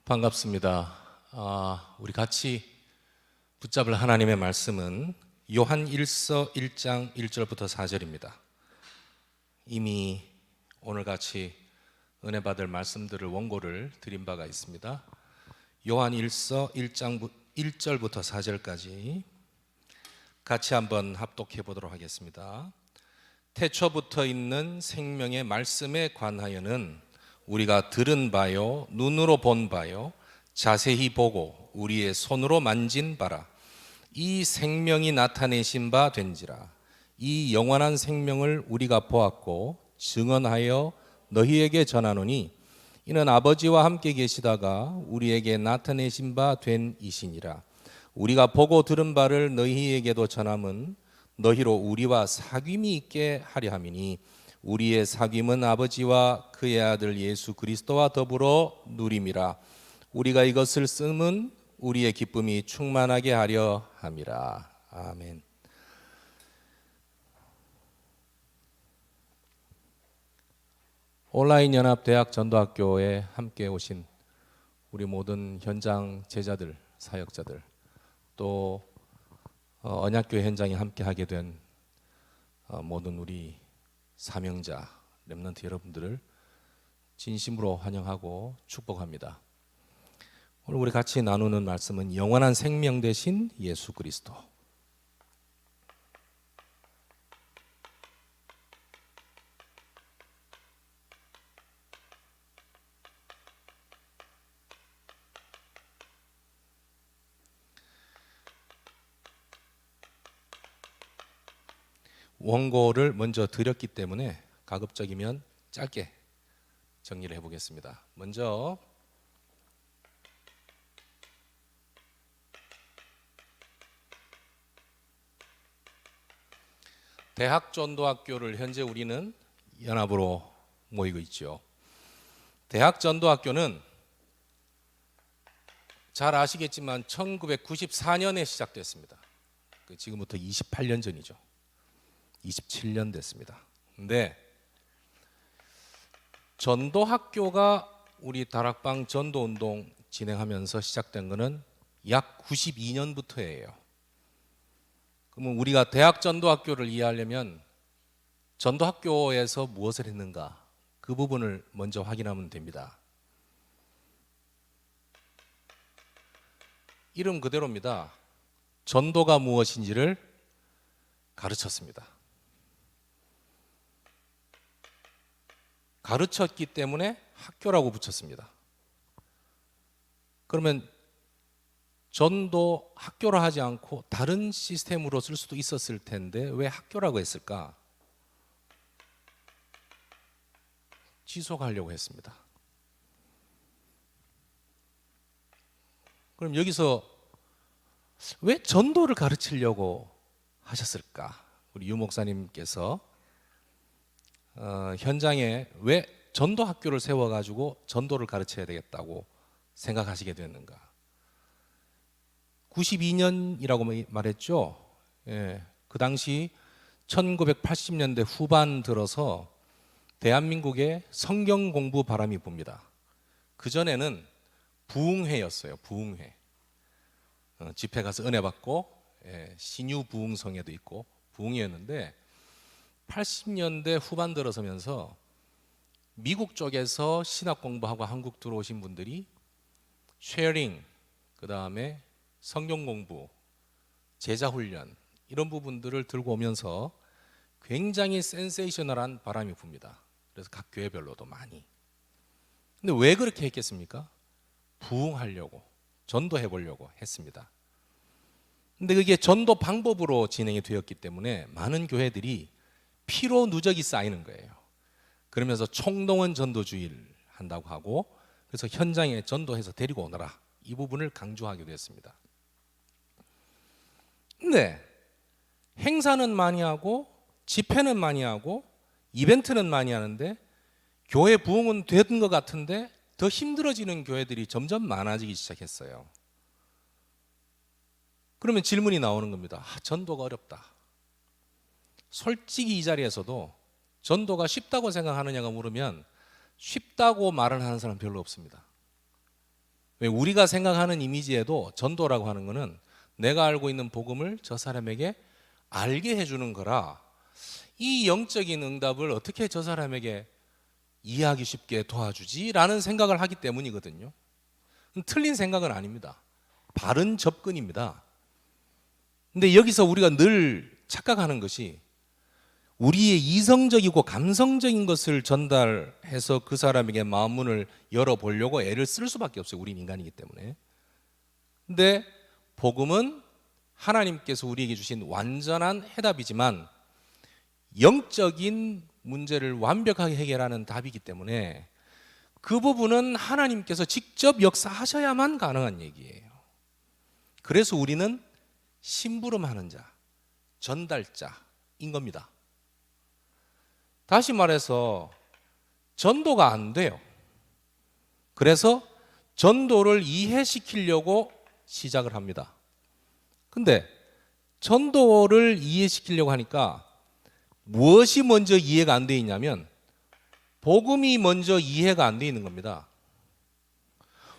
반갑습니다. 우리 같이 붙잡을 하나님의 말씀은 요한 1서 1장 1절부터 4절입니다. 이미 오늘 같이 은혜 받을 말씀들을 원고를 드린 바가 있습니다. 요한 1서 1장 1절부터 4절까지 같이 한번 합독해 보도록 하겠습니다. 태초부터 있는 생명의 말씀에 관하여는 우리가 들은 바요, 눈으로 본 바요, 자세히 보고 우리의 손으로 만진 바라. 이 생명이 나타내신 바 된지라. 이 영원한 생명을 우리가 보았고 증언하여 너희에게 전하노니 이는 아버지와 함께 계시다가 우리에게 나타내신 바 된 이시니라. 우리가 보고 들은 바를 너희에게도 전함은 너희로 우리와 사귐이 있게 하려 함이니 우리의 사귐은 아버지와 그의 아들 예수 그리스도와 더불어 누림이라. 우리가 이것을 쓰면 우리의 기쁨이 충만하게 하려 함이라. 아멘. 온라인 연합 대학 전도학교에 함께 오신 우리 모든 현장 제자들, 사역자들, 또 언약교회 현장에 함께 하게 된 모든 우리 사명자, 렘넌트 여러분들을 진심으로 환영하고 축복합니다. 오늘 우리 같이 나누는 말씀은 영원한 생명 되신 예수 그리스도. 원고를 먼저 드렸기 때문에 가급적이면 짧게 정리를 해보겠습니다. 먼저 대학전도학교를 현재 우리는 연합으로 모이고 있죠. 대학전도학교는 잘 아시겠지만 1994년에 시작됐습니다. 지금부터 28년 전이죠. 27년 됐습니다. 근데 전도학교가 우리 다락방 전도운동 진행하면서 시작된 것은 약 92년부터예요. 그러면 우리가 대학 전도학교를 이해하려면 전도학교에서 무엇을 했는가, 그 부분을 먼저 확인하면 됩니다. 이름 그대로입니다. 전도가 무엇인지를 가르쳤습니다. 가르쳤기 때문에 학교라고 붙였습니다. 그러면 전도 학교로 하지 않고 다른 시스템으로 쓸 수도 있었을 텐데 왜 학교라고 했을까? 지속하려고 했습니다. 그럼 여기서 왜 전도를 가르치려고 하셨을까? 우리 유 목사님께서 현장에 왜 전도 학교를 세워가지고 전도를 가르쳐야 되겠다고 생각하시게 됐는가? 92년이라고 말했죠. 그 당시 1980년대 후반 들어서 대한민국에 성경 공부 바람이 붑니다. 그전에는 부흥회였어요. 부흥회. 집회 가서 은혜 받고 신유 부흥성회도 있고 부흥회였는데 80년대 후반 들어서면서 미국 쪽에서 신학 공부하고 한국 들어오신 분들이 쉐어링, 그 다음에 성경 공부, 제자 훈련 이런 부분들을 들고 오면서 굉장히 센세이셔널한 바람이 붑니다. 그래서 각 교회별로도 많이. 근데 왜 그렇게 했겠습니까? 부흥하려고, 전도해 보려고 했습니다. 근데 그게 전도 방법으로 진행이 되었기 때문에 많은 교회들이 피로 누적이 쌓이는 거예요. 그러면서 총동원 전도주의를 한다고 하고, 그래서 현장에 전도해서 데리고 오너라, 이 부분을 강조하기도 했습니다. 근데 행사는 많이 하고 집회는 많이 하고 이벤트는 많이 하는데 교회 부흥은 된 것 같은데 더 힘들어지는 교회들이 점점 많아지기 시작했어요. 그러면 질문이 나오는 겁니다. 전도가 어렵다. 솔직히 이 자리에서도 전도가 쉽다고 생각하느냐고 물으면 쉽다고 말을 하는 사람 별로 없습니다. 왜 우리가 생각하는 이미지에도 전도라고 하는 것은 내가 알고 있는 복음을 저 사람에게 알게 해주는 거라, 이 영적인 응답을 어떻게 저 사람에게 이해하기 쉽게 도와주지라는 생각을 하기 때문이거든요. 틀린 생각은 아닙니다. 바른 접근입니다. 근데 여기서 우리가 늘 착각하는 것이 우리의 이성적이고 감성적인 것을 전달해서 그 사람에게 마음 문을 열어보려고 애를 쓸 수밖에 없어요. 우린 인간이기 때문에. 근데 복음은 하나님께서 우리에게 주신 완전한 해답이지만 영적인 문제를 완벽하게 해결하는 답이기 때문에 그 부분은 하나님께서 직접 역사하셔야만 가능한 얘기예요. 그래서 우리는 심부름하는 자, 전달자인 겁니다. 다시 말해서 전도가 안 돼요. 그래서 전도를 이해시키려고 시작을 합니다. 근데 전도를 이해시키려고 하니까 무엇이 먼저 이해가 안 돼 있냐면 복음이 먼저 이해가 안 돼 있는 겁니다.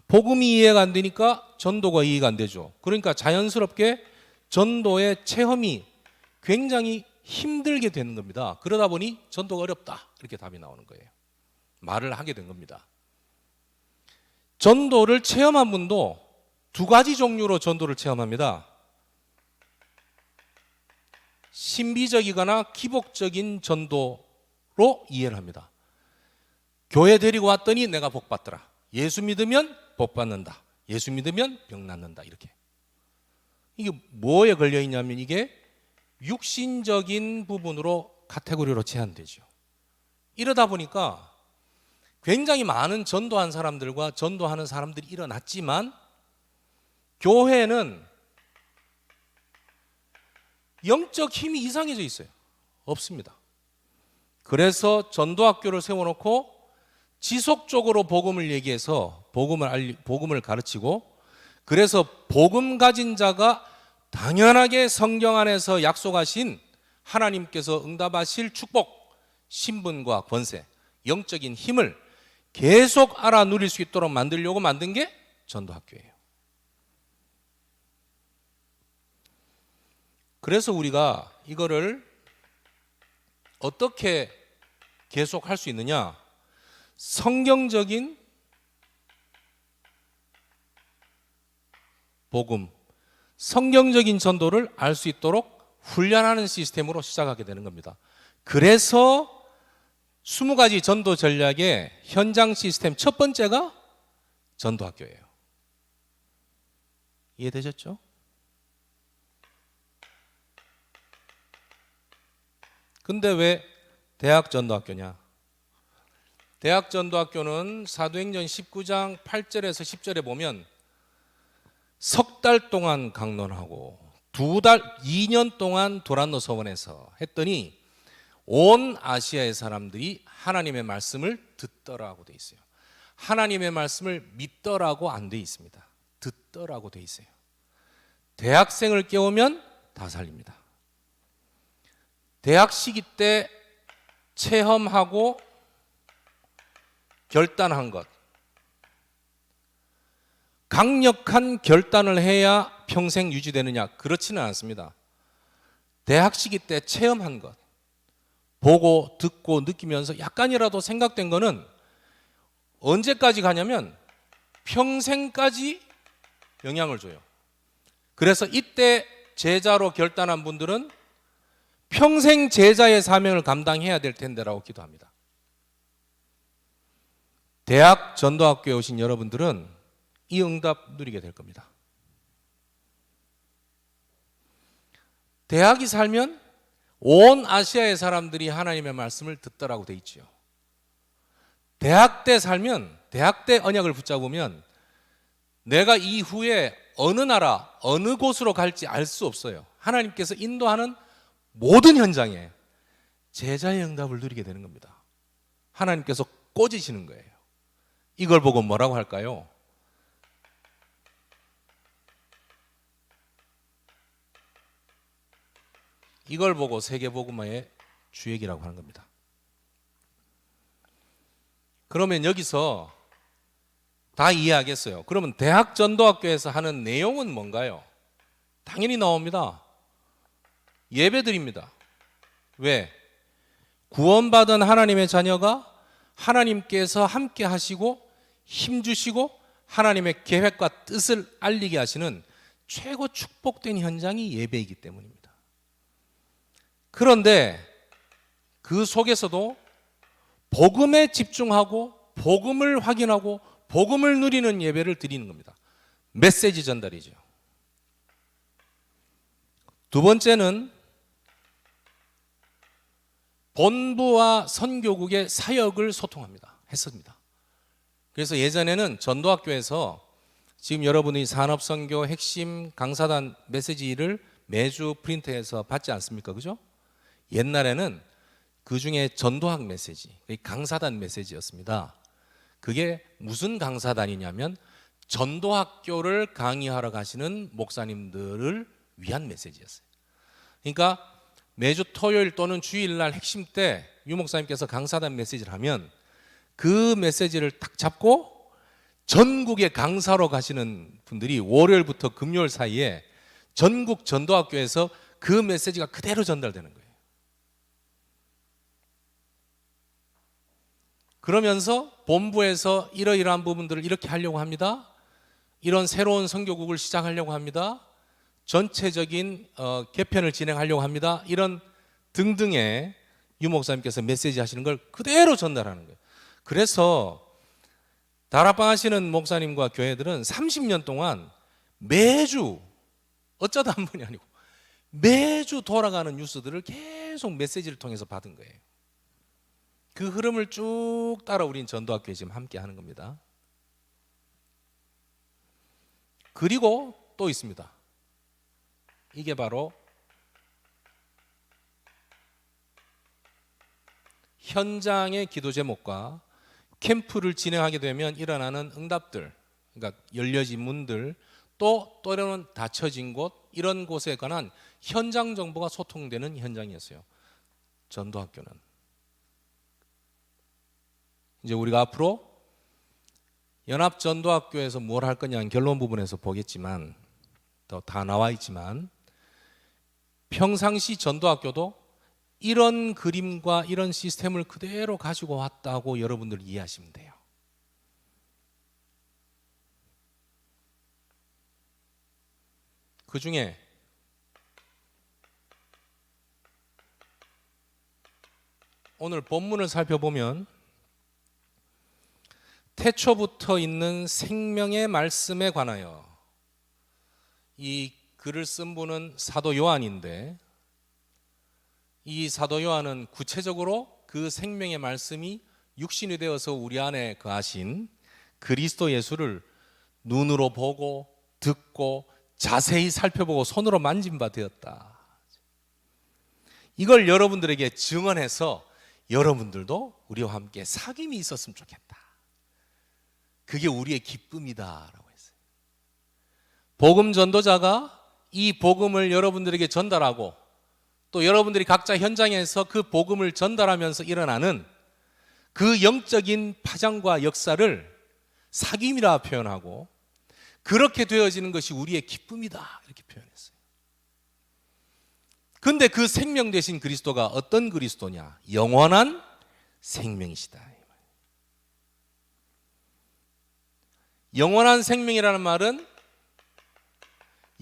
복음이 이해가 안 되니까 전도가 이해가 안 되죠. 그러니까 자연스럽게 전도의 체험이 굉장히 힘들게 되는 겁니다. 그러다 보니 전도가 어렵다, 이렇게 답이 나오는 거예요. 말을 하게 된 겁니다. 전도를 체험한 분도 두 가지 종류로 전도를 체험합니다. 신비적이거나 기복적인 전도로 이해를 합니다. 교회 데리고 왔더니 내가 복 받더라. 예수 믿으면 복 받는다. 예수 믿으면 병 낫는다. 이렇게. 이게 뭐에 걸려 있냐면 이게 육신적인 부분으로 카테고리로 제한되죠. 이러다 보니까 굉장히 많은 전도한 사람들과 전도하는 사람들이 일어났지만 교회는 영적 힘이 이상해져 있어요. 없습니다. 그래서 전도학교를 세워놓고 지속적으로 복음을 얘기해서 복음을 가르치고, 그래서 복음 가진 자가 당연하게 성경 안에서 약속하신 하나님께서 응답하실 축복, 신분과 권세, 영적인 힘을 계속 알아 누릴 수 있도록 만들려고 만든 게 전도학교예요. 그래서 우리가 이거를 어떻게 계속 할 수 있느냐? 성경적인 복음, 성경적인 전도를 알 수 있도록 훈련하는 시스템으로 시작하게 되는 겁니다. 그래서 20가지 전도 전략의 현장 시스템 첫 번째가 전도학교예요. 이해되셨죠? 근데 왜 대학 전도학교냐? 대학 전도학교는 사도행전 19장 8절에서 10절에 보면 석 달 동안 강론하고 2년 동안 도란노 서원에서 했더니 온 아시아의 사람들이 하나님의 말씀을 듣더라고 돼 있어요. 하나님의 말씀을 믿더라고 안 돼 있습니다. 듣더라고 돼 있어요. 대학생을 깨우면 다 살립니다. 대학 시기 때 체험하고 결단한 것, 강력한 결단을 해야 평생 유지되느냐? 그렇지는 않습니다. 대학 시기 때 체험한 것, 보고 듣고 느끼면서 약간이라도 생각된 거는 언제까지 가냐면 평생까지 영향을 줘요. 그래서 이때 제자로 결단한 분들은 평생 제자의 사명을 감당해야 될 텐데라고 기도합니다. 대학 전도학교에 오신 여러분들은 이 응답 누리게 될 겁니다. 대학이 살면 온 아시아의 사람들이 하나님의 말씀을 듣더라고 돼 있죠. 대학 때 살면, 대학 때 언약을 붙잡으면 내가 이후에 어느 나라, 어느 곳으로 갈지 알 수 없어요. 하나님께서 인도하는 모든 현장에 제자의 응답을 누리게 되는 겁니다. 하나님께서 꽂으시는 거예요. 이걸 보고 뭐라고 할까요? 이걸 보고 세계복음화의 주역이라고 하는 겁니다. 그러면 여기서 다 이해하겠어요. 그러면 대학 전도학교에서 하는 내용은 뭔가요? 당연히 나옵니다. 예배드립니다. 왜? 구원받은 하나님의 자녀가 하나님께서 함께 하시고 힘주시고 하나님의 계획과 뜻을 알리게 하시는 최고 축복된 현장이 예배이기 때문입니다. 그런데 그 속에서도 복음에 집중하고 복음을 확인하고 복음을 누리는 예배를 드리는 겁니다. 메시지 전달이죠. 두 번째는 본부와 선교국의 사역을 했습니다. 그래서 예전에는 전도학교에서 지금 여러분이 산업선교 핵심 강사단 메시지를 매주 프린트해서 받지 않습니까? 그죠? 옛날에는 그 중에 전도학 메시지, 강사단 메시지였습니다. 그게 무슨 강사단이냐면 전도학교를 강의하러 가시는 목사님들을 위한 메시지였어요. 그러니까 매주 토요일 또는 주일날 핵심 때 유 목사님께서 강사단 메시지를 하면 그 메시지를 딱 잡고 전국에 강사로 가시는 분들이 월요일부터 금요일 사이에 전국 전도학교에서 그 메시지가 그대로 전달되는 거예요. 그러면서 본부에서 이러이러한 부분들을 이렇게 하려고 합니다. 이런 새로운 선교국을 시작하려고 합니다. 전체적인 개편을 진행하려고 합니다. 이런 등등의 유 목사님께서 메시지 하시는 걸 그대로 전달하는 거예요. 그래서 다락방 하시는 목사님과 교회들은 30년 동안 매주, 어쩌다 한 번이 아니고 매주 돌아가는 뉴스들을 계속 메시지를 통해서 받은 거예요. 그 흐름을 쭉 따라 우린 전도학교에 지금 함께 하는 겁니다. 그리고 또 있습니다. 이게 바로 현장의 기도 제목과 캠프를 진행하게 되면 일어나는 응답들, 그러니까 열려진 문들, 또 때로는 닫혀진 곳, 이런 곳에 관한 현장 정보가 소통되는 현장이었어요. 전도학교는. 이제 우리가 앞으로 연합전도학교에서 뭘 할 거냐는 결론 부분에서 보겠지만, 또 다 나와 있지만, 평상시 전도학교도 이런 그림과 이런 시스템을 그대로 가지고 왔다고 여러분들 이해하시면 돼요. 그 중에 오늘 본문을 살펴보면 태초부터 있는 생명의 말씀에 관하여, 이 글을 쓴 분은 사도 요한인데, 이 사도 요한은 구체적으로 그 생명의 말씀이 육신이 되어서 우리 안에 거하신 그리스도 예수를 눈으로 보고 듣고 자세히 살펴보고 손으로 만진 바 되었다. 이걸 여러분들에게 증언해서 여러분들도 우리와 함께 사귐이 있었으면 좋겠다. 그게 우리의 기쁨이다라고 했어요. 복음 전도자가 이 복음을 여러분들에게 전달하고 또 여러분들이 각자 현장에서 그 복음을 전달하면서 일어나는 그 영적인 파장과 역사를 사귐이라 표현하고, 그렇게 되어지는 것이 우리의 기쁨이다 이렇게 표현했어요. 그런데 그 생명 되신 그리스도가 어떤 그리스도냐? 영원한 생명이시다. 영원한 생명이라는 말은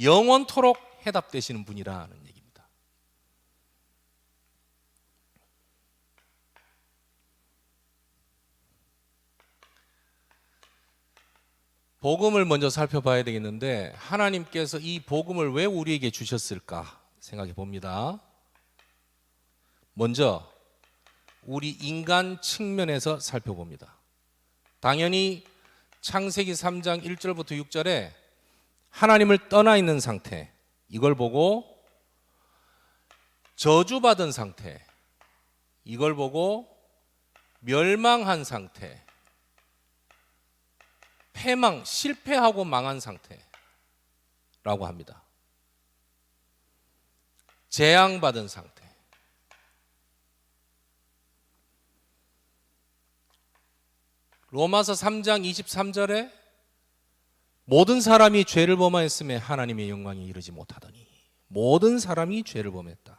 영원토록 해답되시는 분이라는 얘기입니다. 복음을 먼저 살펴봐야 되겠는데, 하나님께서 이 복음을 왜 우리에게 주셨을까 생각해 봅니다. 먼저 우리 인간 측면에서 살펴봅니다. 당연히 창세기 3장 1절부터 6절에 하나님을 떠나 있는 상태, 이걸 보고 저주받은 상태, 이걸 보고 멸망한 상태, 패망, 실패하고 망한 상태라고 합니다. 재앙받은 상태. 로마서 3장 23절에 모든 사람이 죄를 범하였음에 하나님의 영광에 이르지 못하더니 모든 사람이 죄를 범했다.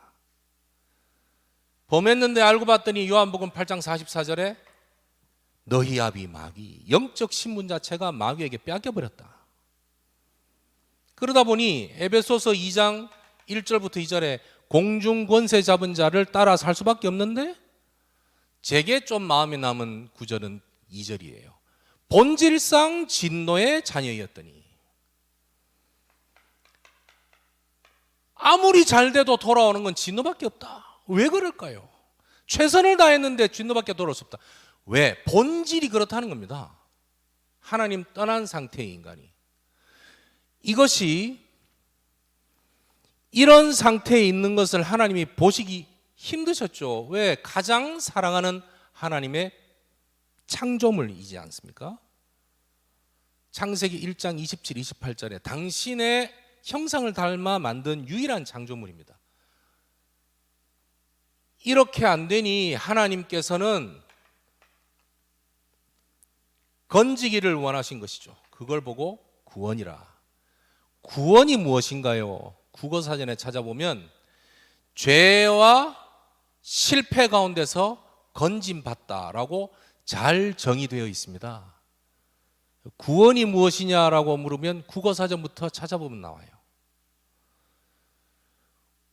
범했는데 알고 봤더니 요한복음 8장 44절에 너희 아비 마귀, 영적 신분 자체가 마귀에게 빼앗겨버렸다. 그러다 보니 에베소서 2장 1절부터 2절에 공중 권세 잡은 자를 따라 살 수밖에 없는데, 제게 좀 마음에 남은 구절은 2절이에요. 본질상 진노의 자녀였더니. 아무리 잘 돼도 돌아오는 건 진노밖에 없다. 왜 그럴까요? 최선을 다했는데 진노밖에 돌아올 수 없다. 왜? 본질이 그렇다는 겁니다. 하나님 떠난 상태의 인간이. 이것이, 이런 상태에 있는 것을 하나님이 보시기 힘드셨죠. 왜? 가장 사랑하는 하나님의 창조물이지 않습니까? 창세기 1장 27, 28절에 당신의 형상을 닮아 만든 유일한 창조물입니다. 이렇게 안 되니 하나님께서는 건지기를 원하신 것이죠. 그걸 보고 구원이라. 구원이 무엇인가요? 국어사전에 찾아보면 죄와 실패 가운데서 건짐받다라고 잘 정의되어 있습니다. 구원이 무엇이냐라고 물으면 국어사전부터 찾아보면 나와요.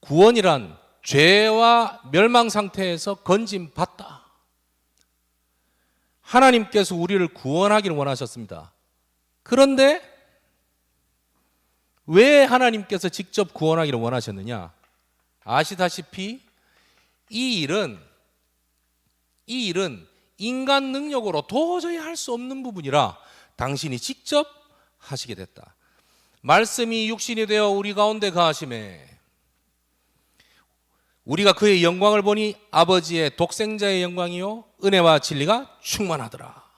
구원이란 죄와 멸망 상태에서 건짐받다. 하나님께서 우리를 구원하기를 원하셨습니다. 그런데 왜 하나님께서 직접 구원하기를 원하셨느냐? 아시다시피 이 일은 인간 능력으로 도저히 할 수 없는 부분이라 당신이 직접 하시게 됐다. 말씀이 육신이 되어 우리 가운데 거하심에 우리가 그의 영광을 보니 아버지의 독생자의 영광이요 은혜와 진리가 충만하더라.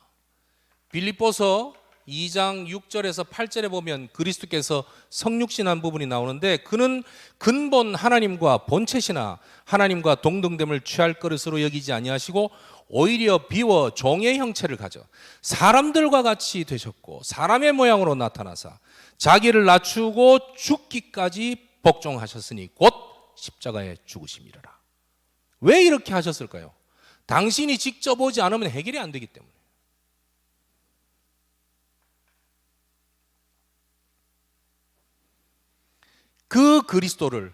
빌립보서 2장 6절에서 8절에 보면 그리스도께서 성육신한 부분이 나오는데, 그는 근본 하나님과 본체시나 하나님과 동등됨을 취할 것으로 여기지 아니하시고 오히려 비워 종의 형체를 가져 사람들과 같이 되셨고 사람의 모양으로 나타나사 자기를 낮추고 죽기까지 복종하셨으니 곧 십자가에 죽으심이라. 왜 이렇게 하셨을까요? 당신이 직접 오지 않으면 해결이 안 되기 때문에. 그 그리스도를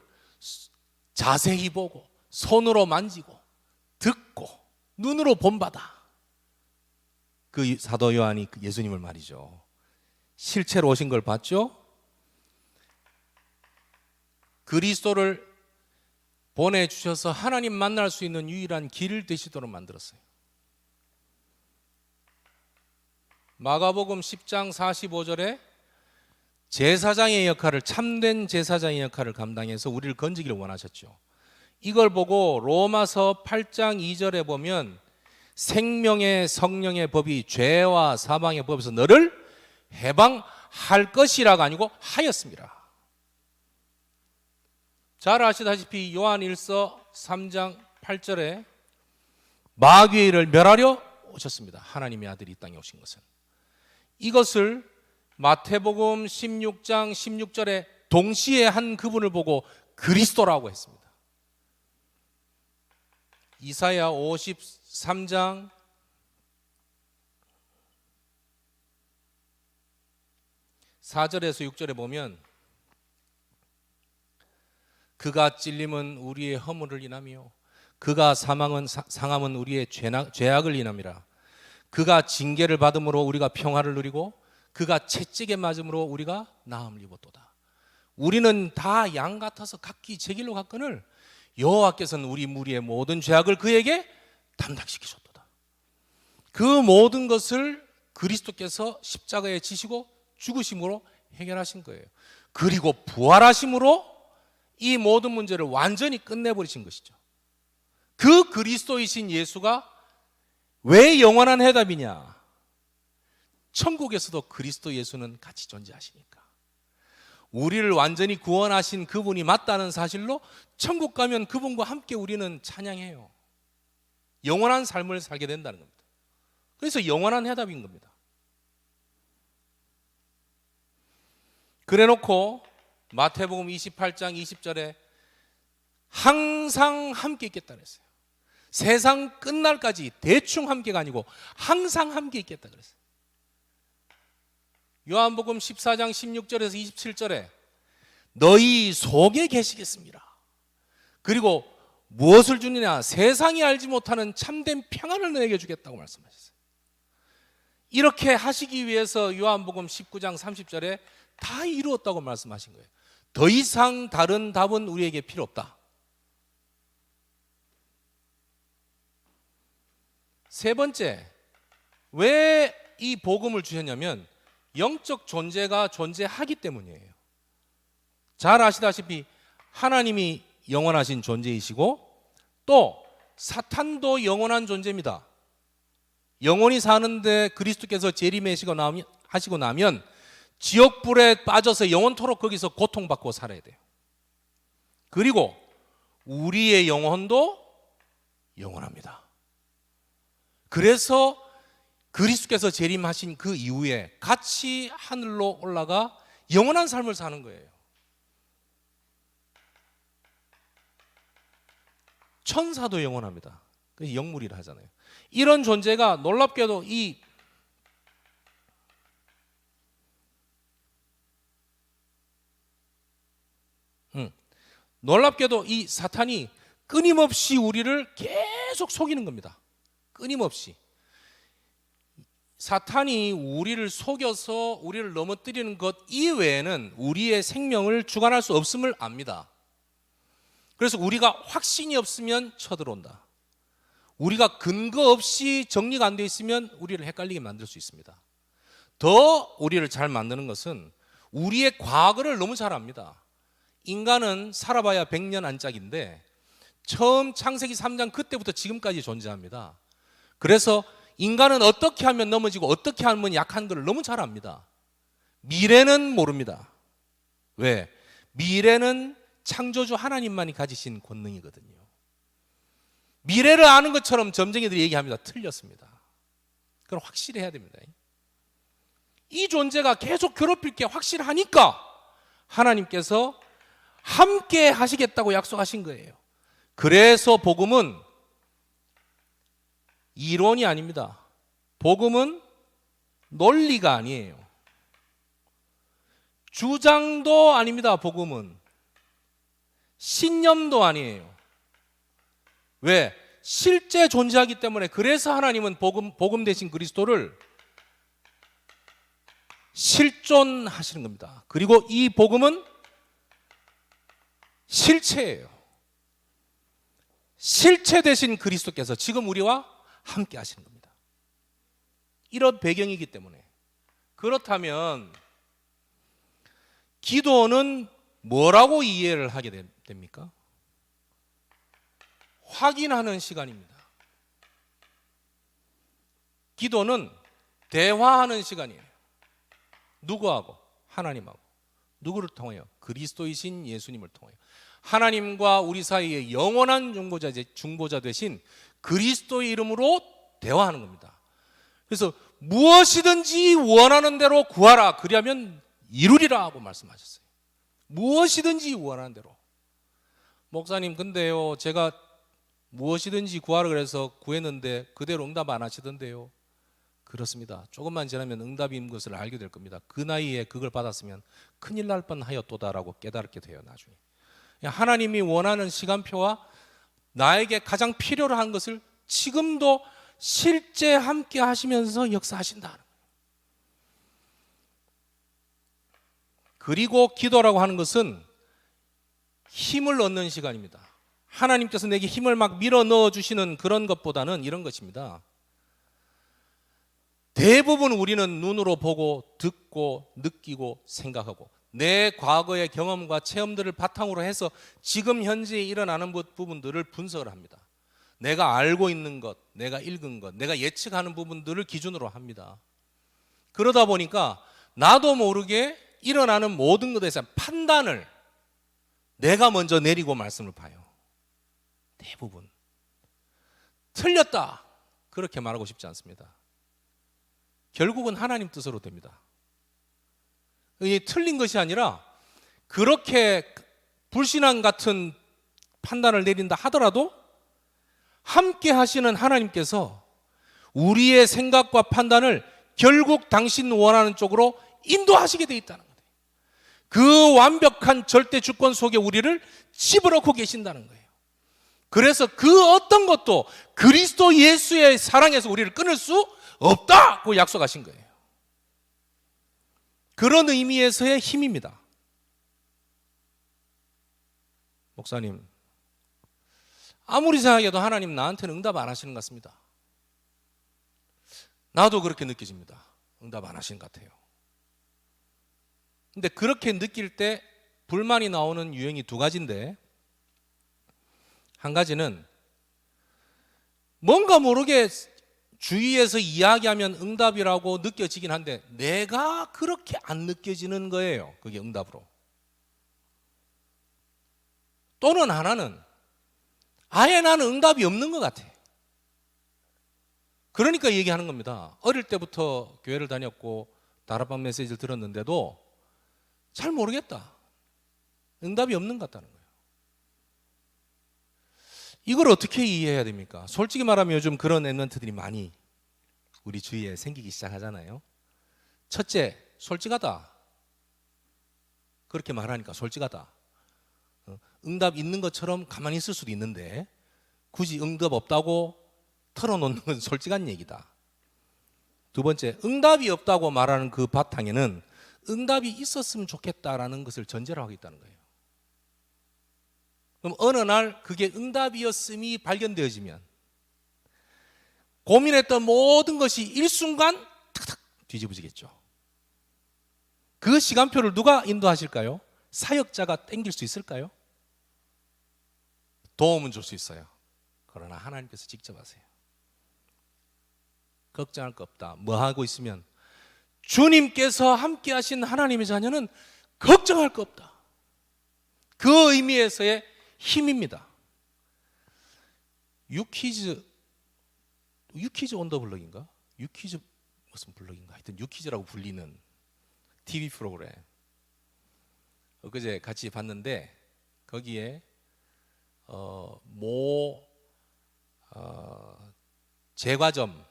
자세히 보고 손으로 만지고 듣고 눈으로 본받아. 그 사도 요한이 예수님을 말이죠, 실체로 오신 걸 봤죠? 그리스도를 보내주셔서 하나님 만날 수 있는 유일한 길 되시도록 만들었어요. 마가복음 10장 45절에 제사장의 역할을, 참된 제사장의 역할을 감당해서 우리를 건지기를 원하셨죠. 이걸 보고 로마서 8장 2절에 보면 생명의 성령의 법이 죄와 사망의 법에서 너를 해방할 것이라가 아니고 하였습니다. 잘 아시다시피 요한 1서 3장 8절에 마귀를 멸하려 오셨습니다. 하나님의 아들이 이 땅에 오신 것은. 이것을 마태복음 16장 16절에 동시에 한 그분을 보고 그리스도라고 했습니다. 이사야 53장 4절에서 6절에 보면 그가 찔림은 우리의 허물을 인하며 그가 상함은 우리의 죄악을 인함이라. 그가 징계를 받음으로 우리가 평화를 누리고 그가 채찍에 맞음으로 우리가 나음을 입었도다. 우리는 다 양 같아서 각기 제 길로 갔거늘 여호와께서는 우리 무리의 모든 죄악을 그에게 담당시키셨도다. 그 모든 것을 그리스도께서 십자가에 지시고 죽으심으로 해결하신 거예요. 그리고 부활하심으로 이 모든 문제를 완전히 끝내버리신 것이죠. 그 그리스도이신 예수가 왜 영원한 해답이냐? 천국에서도 그리스도 예수는 같이 존재하시니까. 우리를 완전히 구원하신 그분이 맞다는 사실로 천국 가면 그분과 함께 우리는 찬양해요. 영원한 삶을 살게 된다는 겁니다. 그래서 영원한 해답인 겁니다. 그래놓고 마태복음 28장 20절에 항상 함께 있겠다 그랬어요. 세상 끝날까지 대충 함께가 아니고 항상 함께 있겠다 그랬어요. 요한복음 14장 16절에서 27절에 너희 속에 계시겠습니다. 그리고 무엇을 주느냐? 세상이 알지 못하는 참된 평안을 너에게 주겠다고 말씀하셨어요. 이렇게 하시기 위해서 요한복음 19장 30절에 다 이루었다고 말씀하신 거예요. 더 이상 다른 답은 우리에게 필요 없다. 세 번째, 왜 이 복음을 주셨냐면 영적 존재가 존재하기 때문이에요. 잘 아시다시피 하나님이 영원하신 존재이시고 또 사탄도 영원한 존재입니다. 영원히 사는데 그리스도께서 재림하시고 나면 지옥불에 빠져서 영원토록 거기서 고통받고 살아야 돼요. 그리고 우리의 영혼도 영원합니다. 그래서 그리스도께서 재림하신 그 이후에 같이 하늘로 올라가 영원한 삶을 사는 거예요. 천사도 영원합니다. 그래서 영물이라 하잖아요. 이런 존재가 놀랍게도 놀랍게도 이 사탄이 끊임없이 우리를 계속 속이는 겁니다. 끊임없이. 사탄이 우리를 속여서 우리를 넘어뜨리는 것 이외에는 우리의 생명을 주관할 수 없음을 압니다. 그래서 우리가 확신이 없으면 쳐들어온다. 우리가 근거 없이 정리가 안 되어 있으면 우리를 헷갈리게 만들 수 있습니다. 더 우리를 잘 만드는 것은 우리의 과거를 너무 잘 압니다. 인간은 살아봐야 100년 안짝인데 처음 창세기 3장 그때부터 지금까지 존재합니다. 그래서 인간은 어떻게 하면 넘어지고 어떻게 하면 약한 것을 너무 잘 압니다. 미래는 모릅니다. 왜? 미래는 창조주 하나님만이 가지신 권능이거든요. 미래를 아는 것처럼 점쟁이들이 얘기합니다. 틀렸습니다. 그건 확실히 해야 됩니다. 이 존재가 계속 괴롭힐 게 확실하니까 하나님께서 함께 하시겠다고 약속하신 거예요. 그래서 복음은 이론이 아닙니다. 복음은 논리가 아니에요. 주장도 아닙니다. 복음은 신념도 아니에요. 왜? 실제 존재하기 때문에. 그래서 하나님은 복음 대신 그리스도를 실존하시는 겁니다. 그리고 이 복음은 실체예요. 실체 대신 그리스도께서 지금 우리와 함께 하시는 겁니다. 이런 배경이기 때문에. 그렇다면 기도는 뭐라고 이해를 하게 됩니까? 확인하는 시간입니다. 기도는 대화하는 시간이에요. 누구하고? 하나님하고. 누구를 통하여? 그리스도이신 예수님을 통하여. 하나님과 우리 사이에 영원한 중보자 되신 그리스도의 이름으로 대화하는 겁니다. 그래서 무엇이든지 원하는 대로 구하라. 그리하면 이루리라 하고 말씀하셨어요. 무엇이든지 원하는 대로. 목사님, 근데요, 제가 무엇이든지 구하라 그래서 구했는데 그대로 응답 안 하시던데요. 그렇습니다. 조금만 지나면 응답인 것을 알게 될 겁니다. 그 나이에 그걸 받았으면 큰일 날 뻔하였도다라고 깨닫게 돼요. 나중에 하나님이 원하는 시간표와 나에게 가장 필요로 한 것을 지금도 실제 함께 하시면서 역사하신다. 그리고 기도라고 하는 것은 힘을 얻는 시간입니다. 하나님께서 내게 힘을 막 밀어 넣어 주시는 그런 것보다는 이런 것입니다. 대부분 우리는 눈으로 보고 듣고 느끼고 생각하고 내 과거의 경험과 체험들을 바탕으로 해서 지금 현재 일어나는 부분들을 분석을 합니다. 내가 알고 있는 것, 내가 읽은 것, 내가 예측하는 부분들을 기준으로 합니다. 그러다 보니까 나도 모르게 일어나는 모든 것에 대해서 판단을 내가 먼저 내리고 말씀을 봐요. 대부분 틀렸다 그렇게 말하고 싶지 않습니다. 결국은 하나님 뜻으로 됩니다. 이게 틀린 것이 아니라 그렇게 불신앙 같은 판단을 내린다 하더라도 함께 하시는 하나님께서 우리의 생각과 판단을 결국 당신 원하는 쪽으로 인도하시게 돼 있다는 거예요. 그 완벽한 절대 주권 속에 우리를 집어넣고 계신다는 거예요. 그래서 그 어떤 것도 그리스도 예수의 사랑에서 우리를 끊을 수 없다고 약속하신 거예요. 그런 의미에서의 힘입니다. 목사님, 아무리 생각해도 하나님 나한테는 응답 안 하시는 것 같습니다. 나도 그렇게 느껴집니다. 응답 안 하시는 것 같아요. 근데 그렇게 느낄 때 불만이 나오는 유형이 두 가지인데, 한 가지는 뭔가 모르게 주위에서 이야기하면 응답이라고 느껴지긴 한데 내가 그렇게 안 느껴지는 거예요. 그게 응답으로. 또는 하나는 아예 나는 응답이 없는 것 같아. 그러니까 얘기하는 겁니다. 어릴 때부터 교회를 다녔고 다락방 메시지를 들었는데도 잘 모르겠다. 응답이 없는 것 같다는 거예요. 이걸 어떻게 이해해야 됩니까? 솔직히 말하면 요즘 그런 랩런트들이 많이 우리 주위에 생기기 시작하잖아요. 첫째, 솔직하다. 그렇게 말하니까 솔직하다. 응답 있는 것처럼 가만히 있을 수도 있는데 굳이 응답 없다고 털어놓는 건 솔직한 얘기다. 두 번째, 응답이 없다고 말하는 그 바탕에는 응답이 있었으면 좋겠다라는 것을 전제로 하고 있다는 거예요. 그럼 어느 날 그게 응답이었음이 발견되어지면 고민했던 모든 것이 일순간 탁탁 뒤집어지겠죠. 그 시간표를 누가 인도하실까요? 사역자가 땡길 수 있을까요? 도움은 줄 수 있어요. 그러나 하나님께서 직접 하세요. 걱정할 거 없다. 뭐 하고 있으면 주님께서 함께 하신 하나님의 자녀는 걱정할 거 없다. 그 의미에서의 힘입니다. 유퀴즈 온 더 블럭인가? 유퀴즈 무슨 블럭인가? 하여튼 유퀴즈라고 불리는 TV 프로그램 엊그제 같이 봤는데 거기에 제과점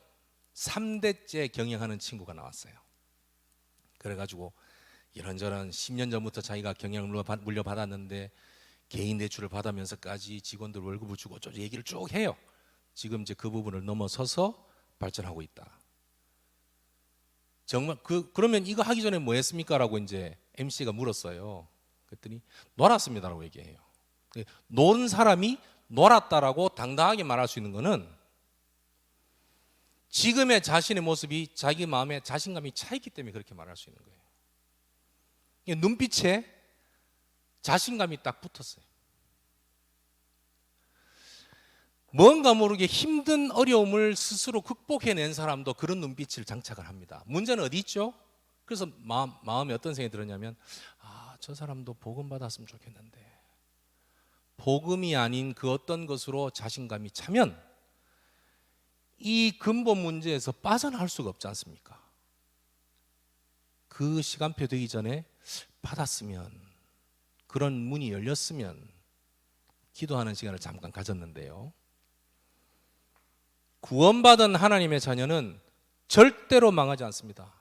3대째 경영하는 친구가 나왔어요. 그래가지고 이런저런 10년 전부터 자기가 경영을 물려받았는데 개인 대출을 받으면서까지 직원들 월급을 주고 어쩌고 얘기를 쭉 해요. 지금 이제 그 부분을 넘어서서 발전하고 있다. 정말 그러면 이거 하기 전에 뭐 했습니까? 라고 이제 MC가 물었어요. 그랬더니 놀았습니다라고 얘기해요. 노는 사람이 놀았다라고 당당하게 말할 수 있는 거는 지금의 자신의 모습이 자기 마음에 자신감이 차 있기 때문에 그렇게 말할 수 있는 거예요. 눈빛에 자신감이 딱 붙었어요. 뭔가 모르게 힘든 어려움을 스스로 극복해낸 사람도 그런 눈빛을 장착을 합니다. 문제는 어디 있죠? 그래서 마음에 어떤 생각이 들었냐면 저 사람도 복음 받았으면 좋겠는데 복음이 아닌 그 어떤 것으로 자신감이 차면 이 근본 문제에서 빠져나올 수가 없지 않습니까? 그 시간표 되기 전에 받았으면, 그런 문이 열렸으면 기도하는 시간을 잠깐 가졌는데요. 구원받은 하나님의 자녀는 절대로 망하지 않습니다.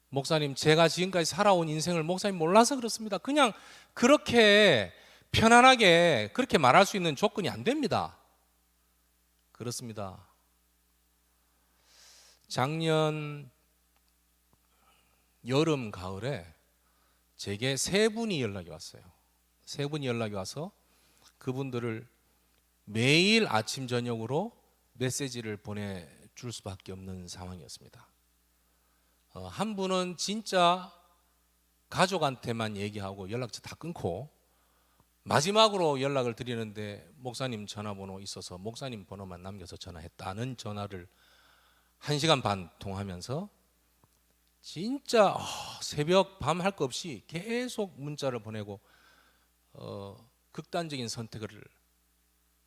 목사님, 제가 지금까지 살아온 인생을 목사님 몰라서 그렇습니다. 그냥 그렇게 편안하게 그렇게 말할 수 있는 조건이 안 됩니다. 그렇습니다. 작년 여름, 가을에 제게 세 분이 연락이 왔어요. 세 분이 연락이 와서 그분들을 매일 아침 저녁으로 메시지를 보내줄 수밖에 없는 상황이었습니다. 한 분은 진짜 가족한테만 얘기하고 연락처 다 끊고 마지막으로 연락을 드리는데 목사님 전화번호 있어서 목사님 번호만 남겨서 전화했다는 전화를 1시간 반 통하면서 진짜 새벽 밤 할 거 없이 계속 문자를 보내고 극단적인 선택을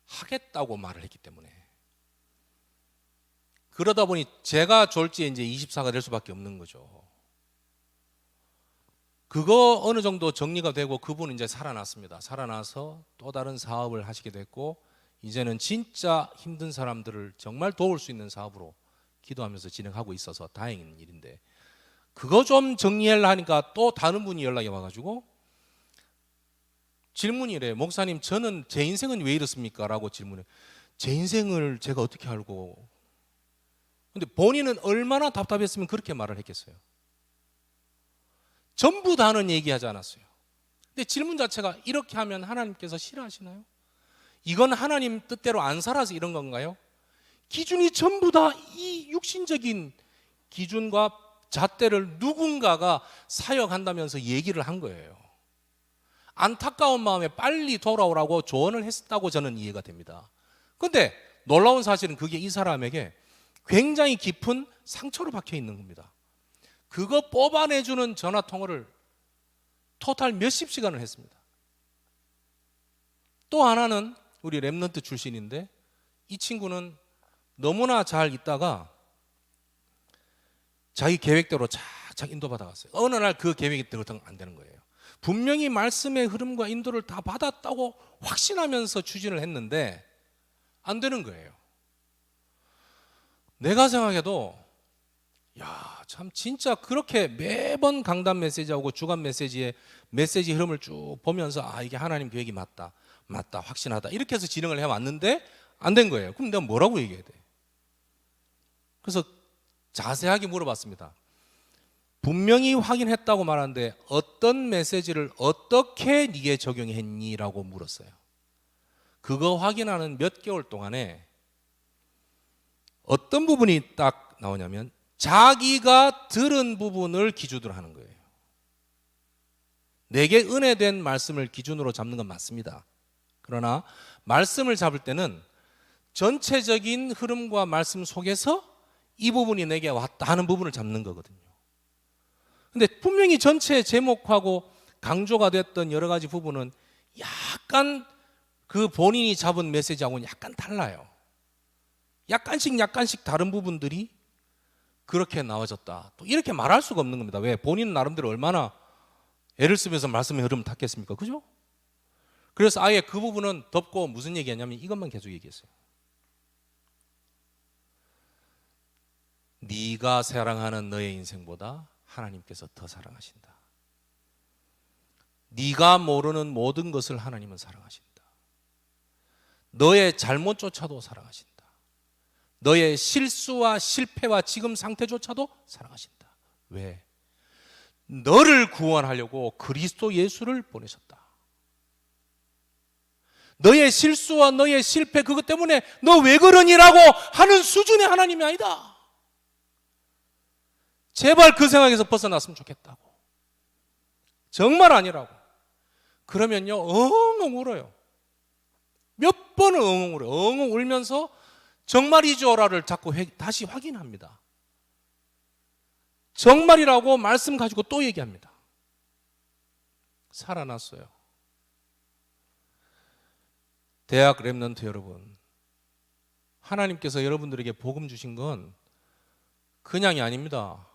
하겠다고 말을 했기 때문에, 그러다 보니 제가 졸지에 이제 24가 될 수밖에 없는 거죠. 그거 어느 정도 정리가 되고 그분은 이제 살아났습니다. 살아나서 또 다른 사업을 하시게 됐고 이제는 진짜 힘든 사람들을 정말 도울 수 있는 사업으로 기도하면서 진행하고 있어서 다행인 일인데, 그거 좀 정리하려 하니까 또 다른 분이 연락이 와가지고 질문이래. 목사님, 저는 제 인생은 왜 이렇습니까? 라고 질문해. 제 인생을 제가 어떻게 알고. 근데 본인은 얼마나 답답했으면 그렇게 말을 했겠어요. 전부 다는 얘기하지 않았어요. 근데 질문 자체가 이렇게 하면 하나님께서 싫어하시나요? 이건 하나님 뜻대로 안 살아서 이런 건가요? 기준이 전부 다 이 육신적인 기준과 잣대를 누군가가 사역한다면서 얘기를 한 거예요. 안타까운 마음에 빨리 돌아오라고 조언을 했다고 저는 이해가 됩니다. 그런데 놀라운 사실은 그게 이 사람에게 굉장히 깊은 상처로 박혀 있는 겁니다. 그거 뽑아내주는 전화통화를 토탈 몇십 시간을 했습니다. 또 하나는 우리 랩넌트 출신인데, 이 친구는 너무나 잘 있다가 자기 계획대로 착착 인도받아갔어요. 어느 날 그 계획대로 안 되는 거예요. 분명히 말씀의 흐름과 인도를 다 받았다고 확신하면서 추진을 했는데 안 되는 거예요. 내가 생각해도 참 진짜 그렇게 매번 강단 메시지하고 주간 메시지의 메시지 흐름을 쭉 보면서 이게 하나님 계획이 맞다 확신하다 이렇게 해서 진행을 해왔는데 안 된 거예요. 그럼 내가 뭐라고 얘기해야 돼? 그래서 자세하게 물어봤습니다. 분명히 확인했다고 말하는데 어떤 메시지를 어떻게 네게 적용했니? 라고 물었어요. 그거 확인하는 몇 개월 동안에 어떤 부분이 딱 나오냐면 자기가 들은 부분을 기준으로 하는 거예요. 내게 은혜된 말씀을 기준으로 잡는 건 맞습니다. 그러나 말씀을 잡을 때는 전체적인 흐름과 말씀 속에서 이 부분이 내게 왔다 하는 부분을 잡는 거거든요. 근데 분명히 전체 제목하고 강조가 됐던 여러 가지 부분은 약간 그 본인이 잡은 메시지하고는 약간 달라요. 약간씩 다른 부분들이 그렇게 나와졌다. 또 이렇게 말할 수가 없는 겁니다. 왜? 본인 나름대로 얼마나 애를 쓰면서 말씀의 흐름을 탔겠습니까? 그죠? 그래서 아예 그 부분은 덮고 무슨 얘기했냐면 이것만 계속 얘기했어요. 네가 사랑하는 너의 인생보다 하나님께서 더 사랑하신다. 네가 모르는 모든 것을 하나님은 사랑하신다. 너의 잘못조차도 사랑하신다. 너의 실수와 실패와 지금 상태조차도 사랑하신다. 왜? 너를 구원하려고 그리스도 예수를 보내셨다. 너의 실수와 너의 실패 그것 때문에 너 왜 그러니라고 하는 수준의 하나님이 아니다. 제발 그 생각에서 벗어났으면 좋겠다고. 정말 아니라고. 그러면요 엉엉 울어요. 몇 번을 엉엉 울어요. 엉엉 울면서 정말이죠라를 자꾸 다시 확인합니다. 정말이라고 말씀 가지고 또 얘기합니다. 살아났어요. 대학 랩넌트 여러분, 하나님께서 여러분들에게 복음 주신 건 그냥이 아닙니다.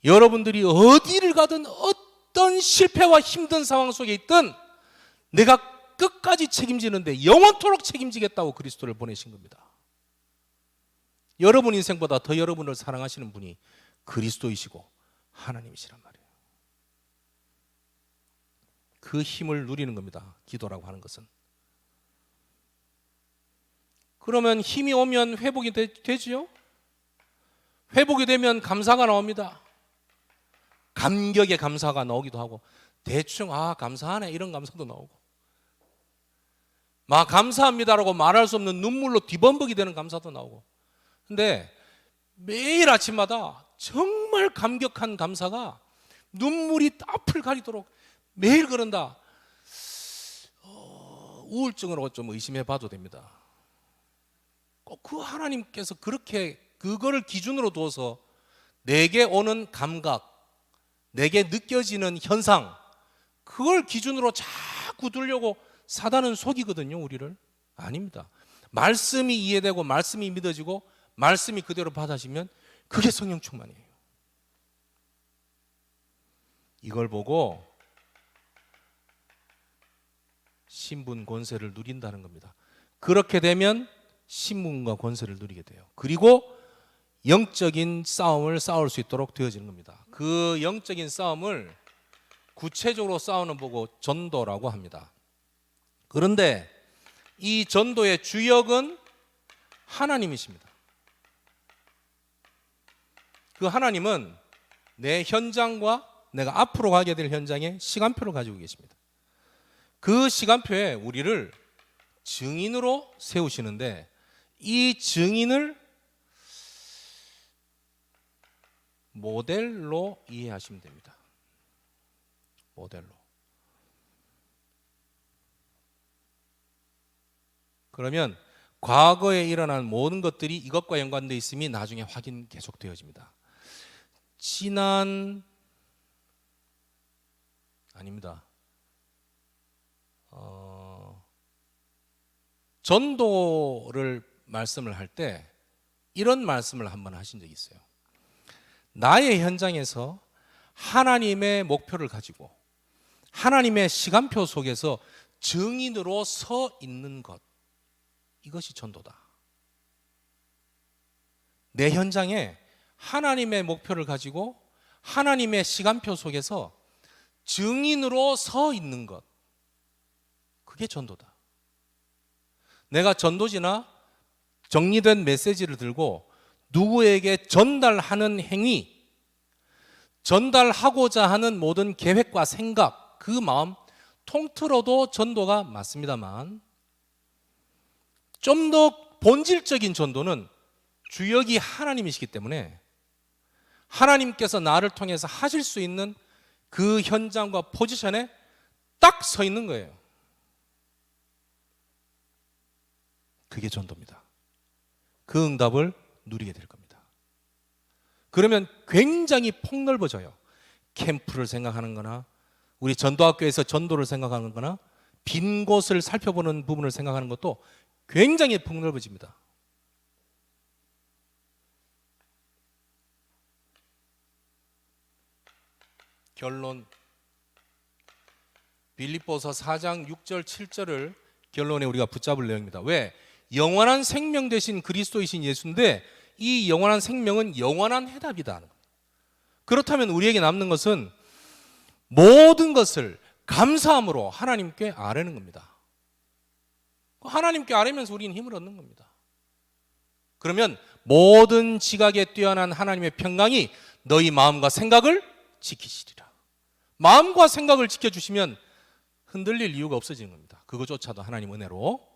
여러분들이 어디를 가든 어떤 실패와 힘든 상황 속에 있든 내가 끝까지 책임지는데 영원토록 책임지겠다고 그리스도를 보내신 겁니다. 여러분 인생보다 더 여러분을 사랑하시는 분이 그리스도이시고 하나님이시란 말이에요. 그 힘을 누리는 겁니다. 기도라고 하는 것은. 그러면 힘이 오면 회복이 되지요? 회복이 되면 감사가 나옵니다. 감격의 감사가 나오기도 하고 대충 감사하네 이런 감사도 나오고 막 감사합니다라고 말할 수 없는 눈물로 뒤범벅이 되는 감사도 나오고. 근데 매일 아침마다 정말 감격한 감사가 눈물이 앞을 가리도록 매일 그런다. 우울증으로 좀 의심해 봐도 됩니다. 꼭 그 하나님께서 그렇게 그거를 기준으로 둬서 내게 오는 감각, 내게 느껴지는 현상, 그걸 기준으로 자꾸 두려고 사단은 속이거든요, 우리를. 아닙니다. 말씀이 이해되고 말씀이 믿어지고 말씀이 그대로 받아지면 그게 성령 충만이에요. 이걸 보고 신분 권세를 누린다는 겁니다. 그렇게 되면 신분과 권세를 누리게 돼요. 그리고 영적인 싸움을 싸울 수 있도록 되어지는 겁니다. 그 영적인 싸움을 구체적으로 싸우는 보고 전도라고 합니다. 그런데 이 전도의 주역은 하나님이십니다. 그 하나님은 내 현장과 내가 앞으로 가게 될 현장에 시간표를 가지고 계십니다. 그 시간표에 우리를 증인으로 세우시는데 이 증인을 모델로 이해하시면 됩니다. 모델로. 그러면 과거에 일어난 모든 것들이 이것과 연관되어 있음이 나중에 확인 계속되어집니다. 아닙니다. 전도를 말씀을 할 때 이런 말씀을 한번 하신 적이 있어요. 나의 현장에서 하나님의 목표를 가지고 하나님의 시간표 속에서 증인으로 서 있는 것, 이것이 전도다. 내 현장에 하나님의 목표를 가지고 하나님의 시간표 속에서 증인으로 서 있는 것, 그게 전도다. 내가 전도지나 정리된 메시지를 들고 누구에게 전달하는 행위, 전달하고자 하는 모든 계획과 생각, 그 마음 통틀어도 전도가 맞습니다만 좀 더 본질적인 전도는 주역이 하나님이시기 때문에 하나님께서 나를 통해서 하실 수 있는 그 현장과 포지션에 딱 서 있는 거예요. 그게 전도입니다. 그 응답을 누리게 될 겁니다. 그러면 굉장히 폭넓어져요. 캠프를 생각하는 거나 우리 전도학교에서 전도를 생각하는 거나 빈 곳을 살펴보는 부분을 생각하는 것도 굉장히 폭넓어집니다. 결론, 빌립보서 4장 6절 7절을 결론에 우리가 붙잡을 내용입니다. 왜? 영원한 생명 되신 그리스도이신 예수인데 이 영원한 생명은 영원한 해답이다. 그렇다면 우리에게 남는 것은 모든 것을 감사함으로 하나님께 아뢰는 겁니다. 하나님께 아뢰면서 우리는 힘을 얻는 겁니다. 그러면 모든 지각에 뛰어난 하나님의 평강이 너희 마음과 생각을 지키시리라. 마음과 생각을 지켜주시면 흔들릴 이유가 없어지는 겁니다. 그거조차도 하나님 은혜로.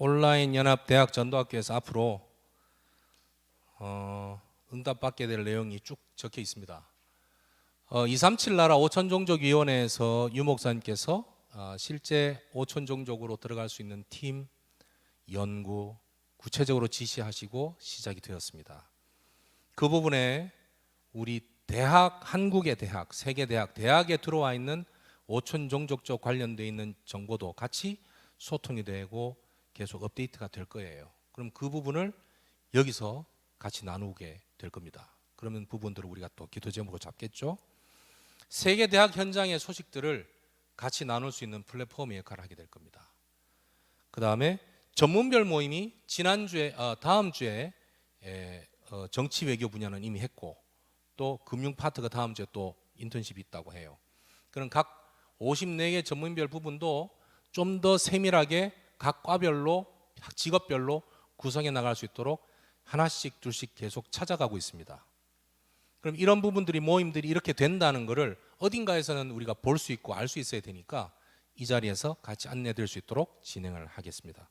온라인 연합 대학 전도학교에서 앞으로 응답받게 될 내용이 쭉 적혀 있습니다. 237 나라 오천종족위원회에서 유 목사님께서 실제 오천종족으로 들어갈 수 있는 팀 연구 구체적으로 지시하시고 시작이 되었습니다. 그 부분에 우리 대학, 한국의 대학, 세계 대학, 대학에 들어와 있는 오천종족 쪽 관련되어 있는 정보도 같이 소통이 되고 계속 업데이트가 될 거예요. 그럼 그 부분을 여기서 같이 나누게 될 겁니다. 그러면 부분들을 우리가 또 기도 제목으로 잡겠죠. 세계 대학 현장의 소식들을 같이 나눌 수 있는 플랫폼의 역할을 하게 될 겁니다. 그 다음에 전문별 모임이 지난주에 다음 주에 정치 외교 분야는 이미 했고 또 금융 파트가 다음 주에 또 인턴십이 있다고 해요. 그럼 각 54개 전문별 부분도 좀 더 세밀하게 각 과별로 직업별로 구성해 나갈 수 있도록 하나씩 둘씩 계속 찾아가고 있습니다. 그럼 이런 부분들이 모임들이 이렇게 된다는 것을 어딘가에서는 우리가 볼 수 있고 알 수 있어야 되니까 이 자리에서 같이 안내될 수 있도록 진행을 하겠습니다.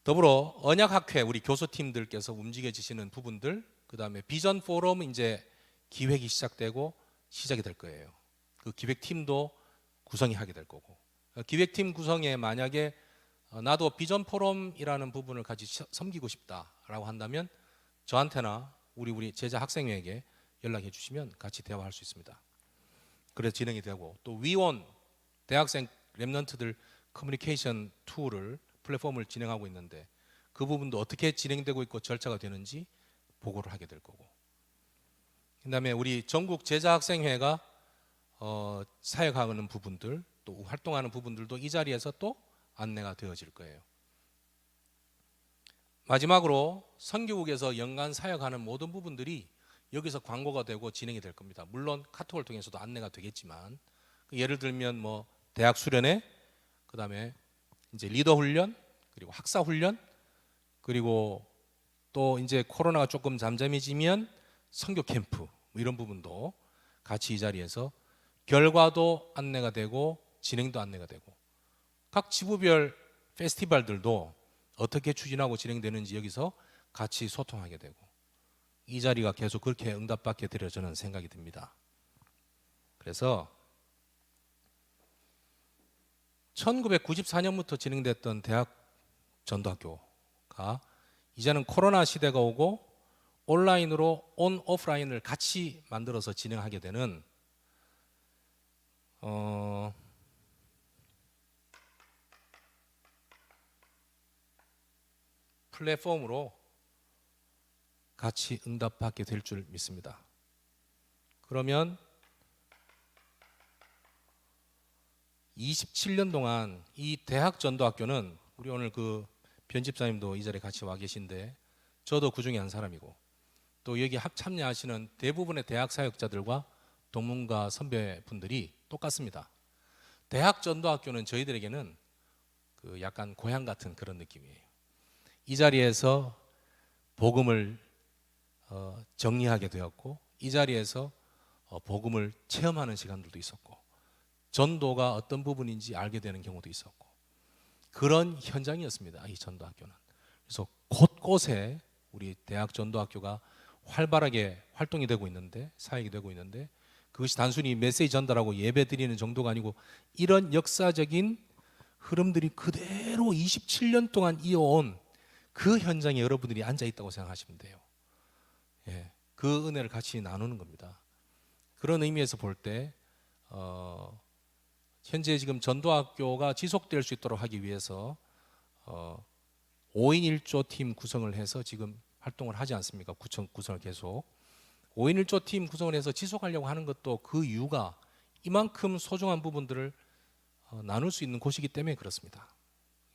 더불어 언약학회 우리 교수팀들께서 움직여지시는 부분들, 그 다음에 비전 포럼 이제 기획이 시작되고 시작이 될 거예요. 그 기획팀도 구성이 하게 될 거고, 기획팀 구성에 만약에 나도 비전 포럼이라는 부분을 같이 섬기고 싶다라고 한다면 저한테나 우리 제자 학생에게 연락해 주시면 같이 대화할 수 있습니다. 그래서 진행이 되고, 또 위원 대학생 랩런트들 커뮤니케이션 툴을 플랫폼을 진행하고 있는데 그 부분도 어떻게 진행되고 있고 절차가 되는지 보고를 하게 될 거고, 그다음에 우리 전국 제자학생회가 사역하는 부분들 또 활동하는 부분들도 이 자리에서 또 안내가 되어질 거예요. 마지막으로 선교국에서 연간 사역하는 모든 부분들이 여기서 광고가 되고 진행이 될 겁니다. 물론 카톡을 통해서도 안내가 되겠지만, 예를 들면 뭐 대학 수련회, 그다음에 이제 리더 훈련, 그리고 학사 훈련, 그리고 또 이제 코로나가 조금 잠잠해지면 선교 캠프, 뭐 이런 부분도 같이 이 자리에서 결과도 안내가 되고 진행도 안내가 되고, 각 지부별 페스티벌들도 어떻게 추진하고 진행되는지 여기서 같이 소통하게 되고, 이 자리가 계속 그렇게 응답받게 되려 저는 생각이 듭니다. 그래서 1994년부터 진행됐던 대학 전도학교가 이제는 코로나 시대가 오고 온라인으로 온 오프라인을 같이 만들어서 진행하게 되는 플랫폼으로 같이 응답받게 될 줄 믿습니다. 그러면 27년 동안 이 대학 전도학교는, 우리 오늘 그 변집사님도 이 자리에 같이 와 계신데 저도 그 중에 한 사람이고, 또 여기 참여하시는 대부분의 대학 사역자들과 동문가 선배분들이 똑같습니다. 대학 전도학교는 저희들에게는 그 약간 고향 같은 그런 느낌이에요. 이 자리에서 복음을 정리하게 되었고, 이 자리에서 복음을 체험하는 시간들도 있었고, 전도가 어떤 부분인지 알게 되는 경우도 있었고, 그런 현장이었습니다, 이 전도학교는. 그래서 곳곳에 우리 대학 전도학교가 활발하게 활동이 되고 있는데, 사역이 되고 있는데, 그것이 단순히 메시지 전달하고 예배 드리는 정도가 아니고 이런 역사적인 흐름들이 그대로 27년 동안 이어온 그 현장에 여러분들이 앉아 있다고 생각하시면 돼요. 예, 그 은혜를 같이 나누는 겁니다. 그런 의미에서 볼 때 현재 지금 전도학교가 지속될 수 있도록 하기 위해서 5인 1조 팀 구성을 해서 지금 활동을 하지 않습니까? 구성을 계속 5인 1조 팀 구성을 해서 지속하려고 하는 것도 그 이유가 이만큼 소중한 부분들을 나눌 수 있는 곳이기 때문에 그렇습니다.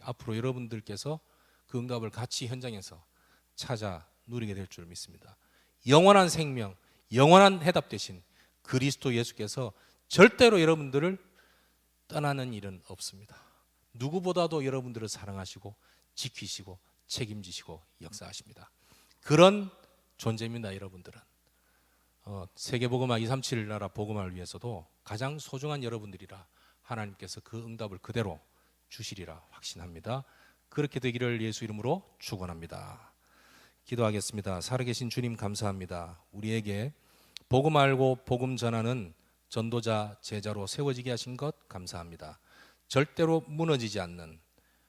앞으로 여러분들께서 그 응답을 같이 현장에서 찾아 누리게 될 줄 믿습니다. 영원한 생명, 영원한 해답 되신 그리스도 예수께서 절대로 여러분들을 떠나는 일은 없습니다. 누구보다도 여러분들을 사랑하시고 지키시고 책임지시고 역사하십니다. 그런 존재입니다. 여러분들은 세계복음화 237 나라 복음화를 위해서도 가장 소중한 여러분들이라 하나님께서 그 응답을 그대로 주시리라 확신합니다. 그렇게 되기를 예수 이름으로 축원합니다. 기도하겠습니다. 살아계신 주님 감사합니다. 우리에게 복음 알고 복음 전하는 전도자 제자로 세워지게 하신 것 감사합니다. 절대로 무너지지 않는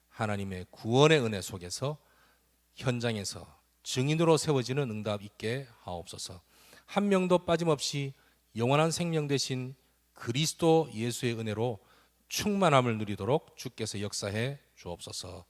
하나님의 구원의 은혜 속에서 현장에서 증인으로 세워지는 응답 있게 하옵소서. 한 명도 빠짐없이 영원한 생명 되신 그리스도 예수의 은혜로 충만함을 누리도록 주께서 역사해 주옵소서.